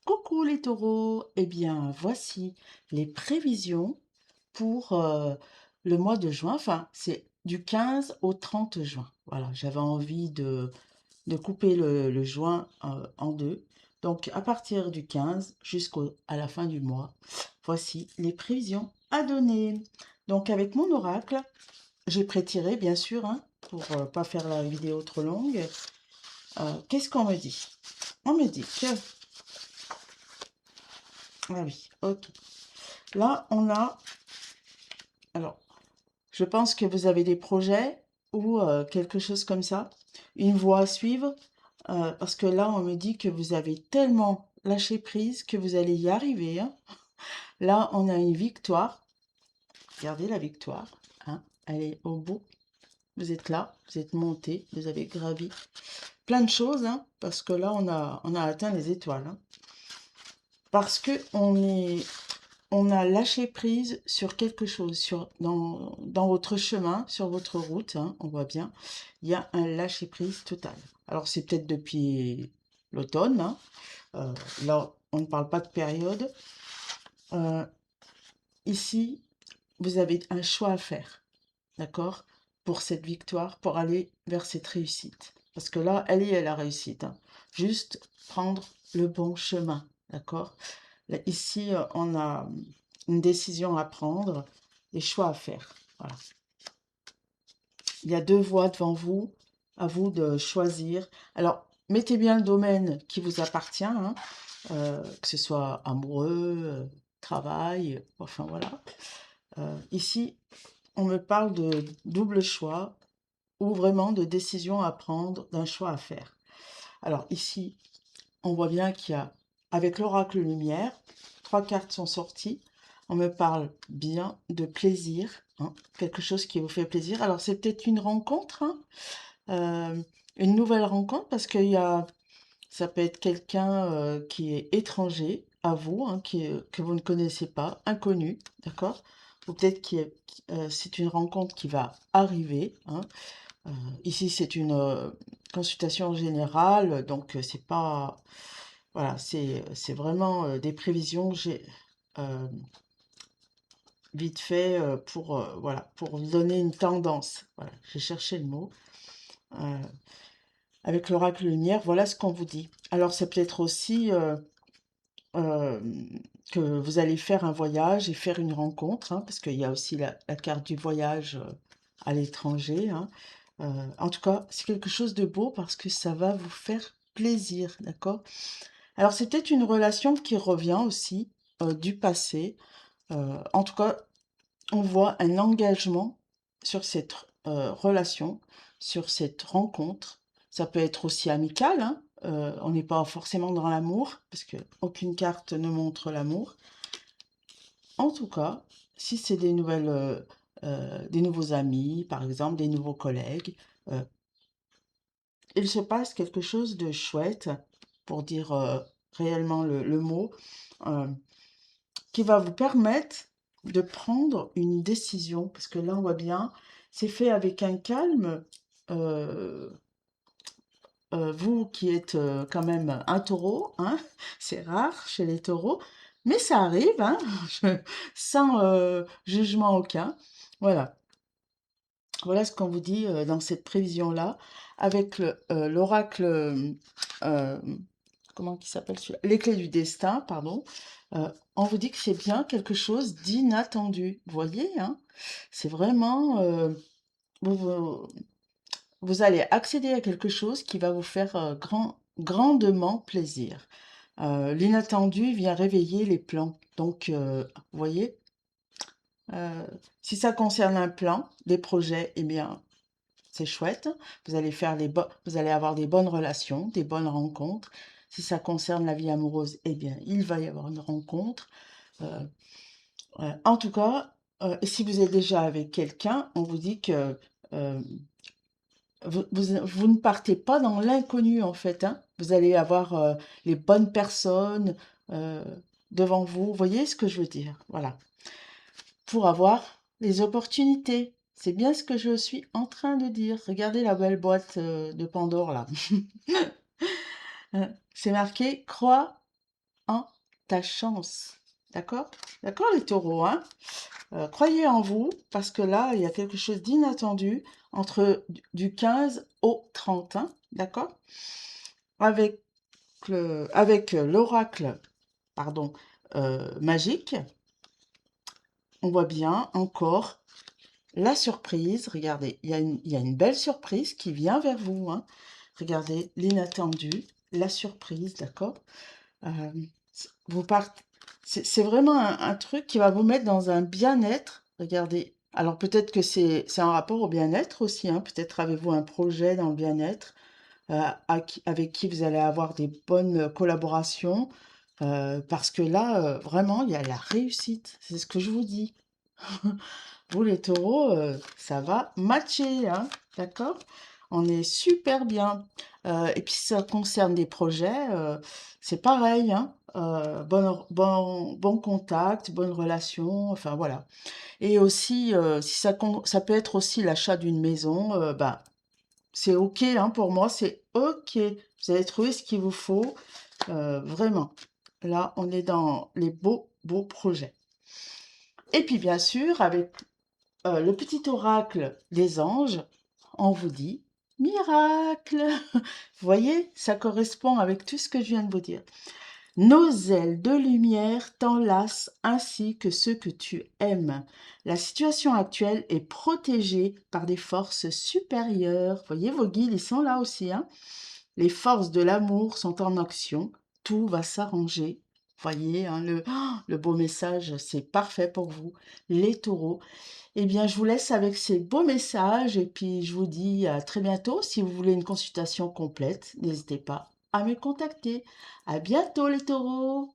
Coucou les taureaux, eh bien voici les prévisions pour le mois de juin, enfin c'est du 15 au 30 juin. Voilà, j'avais envie de couper le juin en deux. Donc à partir du 15 jusqu'à la fin du mois, voici les prévisions à donner. Donc avec mon oracle, j'ai prétiré bien sûr, hein, pour pas faire la vidéo trop longue. Qu'est-ce qu'on me dit? On me dit que... Ah oui, ok. Là, on a... Alors, je pense que vous avez des projets ou quelque chose comme ça, une voie à suivre, parce que là, on me dit que vous avez tellement lâché prise que vous allez y arriver, hein. Là, on a une victoire. Regardez la victoire, hein. Elle est au bout. Vous êtes là, vous êtes monté, vous avez gravi plein de choses, hein, parce que là, on a atteint les étoiles, hein. Parce que on a lâché prise sur quelque chose, dans votre chemin, sur votre route, hein, on voit bien, il y a un lâcher prise total. Alors c'est peut-être depuis l'automne, hein, euh, là on ne parle pas de période. Euh, Ici, vous avez un choix à faire, d'accord, pour cette victoire, pour aller vers cette réussite. Parce que là, elle est à la réussite, hein. Juste prendre le bon chemin, d'accord. Là, ici, on a une décision à prendre, des choix à faire. Voilà. Il y a deux voies devant vous, à vous de choisir. Alors, mettez bien le domaine qui vous appartient, hein, que ce soit amoureux, travail, enfin voilà. Ici, on me parle de double choix ou vraiment de décision à prendre, d'un choix à faire. Alors ici, on voit bien qu'il y a, avec l'oracle lumière, trois cartes sont sorties. On me parle bien de plaisir, hein, quelque chose qui vous fait plaisir. Alors c'est peut-être une rencontre, hein, une nouvelle rencontre, parce ça peut être quelqu'un qui est étranger à vous, hein, que vous ne connaissez pas, inconnu, d'accord? Ou peut-être c'est une rencontre qui va arriver, hein. Euh, Ici, c'est une consultation générale, donc c'est pas... Voilà, c'est vraiment des prévisions que j'ai euh, vite fait pour, voilà, pour vous donner une tendance. Voilà, j'ai cherché le mot. Euh, Avec l'oracle lumière, voilà ce qu'on vous dit. Alors, c'est peut-être aussi euh, que vous allez faire un voyage et faire une rencontre, hein, parce qu'il y a aussi la carte du voyage à l'étranger, hein. En tout cas, c'est quelque chose de beau parce que ça va vous faire plaisir, d'accord? Alors, c'est peut-être une relation qui revient aussi du passé. En tout cas, on voit un engagement sur cette relation, sur cette rencontre. Ça peut être aussi amical, hein. On n'est pas forcément dans l'amour, parce que aucune carte ne montre l'amour. En tout cas, si c'est des nouveaux amis, par exemple, des nouveaux collègues, euh, il se passe quelque chose de chouette, pour dire réellement le mot, euh, qui va vous permettre de prendre une décision. Parce que là, on voit bien, c'est fait avec un calme. euh, Vous qui êtes quand même un taureau, hein, c'est rare chez les taureaux, mais ça arrive, hein, sans jugement aucun. Voilà. Voilà ce qu'on vous dit dans cette prévision-là, avec l'oracle, euh, comment qui s'appelle celui-là? Les clés du destin, pardon. On vous dit que c'est bien quelque chose d'inattendu. Vous voyez, hein? C'est vraiment, vous, vous- vous allez accéder à quelque chose qui va vous faire grandement plaisir. L'inattendu vient réveiller les plans. Donc, vous voyez, euh, si ça concerne un plan, des projets, eh bien, c'est chouette. Vous allez avoir des bonnes relations, des bonnes rencontres. Si ça concerne la vie amoureuse, eh bien, il va y avoir une rencontre. Euh, en tout cas, si vous êtes déjà avec quelqu'un, on vous dit que euh, vous ne partez pas dans l'inconnu, en fait, hein. Vous allez avoir les bonnes personnes euh, devant vous. Vous voyez ce que je veux dire? Voilà. Pour avoir les opportunités. C'est bien ce que je suis en train de dire. Regardez la belle boîte de Pandore là. C'est marqué croix en ta chance. D'accord? D'accord, les taureaux, hein? Croyez en vous, parce que là, il y a quelque chose d'inattendu entre du 15 au 30, hein, d'accord? Avec avec l'oracle, pardon, magique, on voit bien encore la surprise. Regardez, il y a une belle surprise qui vient vers vous, hein. Regardez, l'inattendu, la surprise, d'accord? Euh, vous partez, c'est vraiment un truc qui va vous mettre dans un bien-être. Regardez, alors peut-être que c'est un rapport au bien-être aussi, hein. Peut-être avez-vous un projet dans le bien-être avec qui vous allez avoir des bonnes collaborations, parce que là, vraiment, il y a la réussite. C'est ce que je vous dis. Vous, les taureaux, ça va matcher, hein, d'accord? On est super bien. Et puis, si ça concerne des projets, c'est pareil, hein. Bon contact, bonne relation, enfin voilà. Et aussi, si ça peut être aussi l'achat d'une maison, bah, c'est OK, hein, pour moi, c'est OK. Vous allez trouver ce qu'il vous faut, vraiment. Là, on est dans les beaux, beaux projets. Et puis, bien sûr, avec le petit oracle des anges, on vous dit miracle. Vous voyez, ça correspond avec tout ce que je viens de vous dire. Nos ailes de lumière t'enlacent ainsi que ceux que tu aimes. La situation actuelle est protégée par des forces supérieures. Vous voyez, vos guides, ils sont là aussi, hein. Les forces de l'amour sont en action. Tout va s'arranger. Voyez, hein, le beau message, c'est parfait pour vous, les taureaux. Eh bien, je vous laisse avec ces beaux messages et puis je vous dis à très bientôt. Si vous voulez une consultation complète, n'hésitez pas à me contacter. À bientôt les taureaux!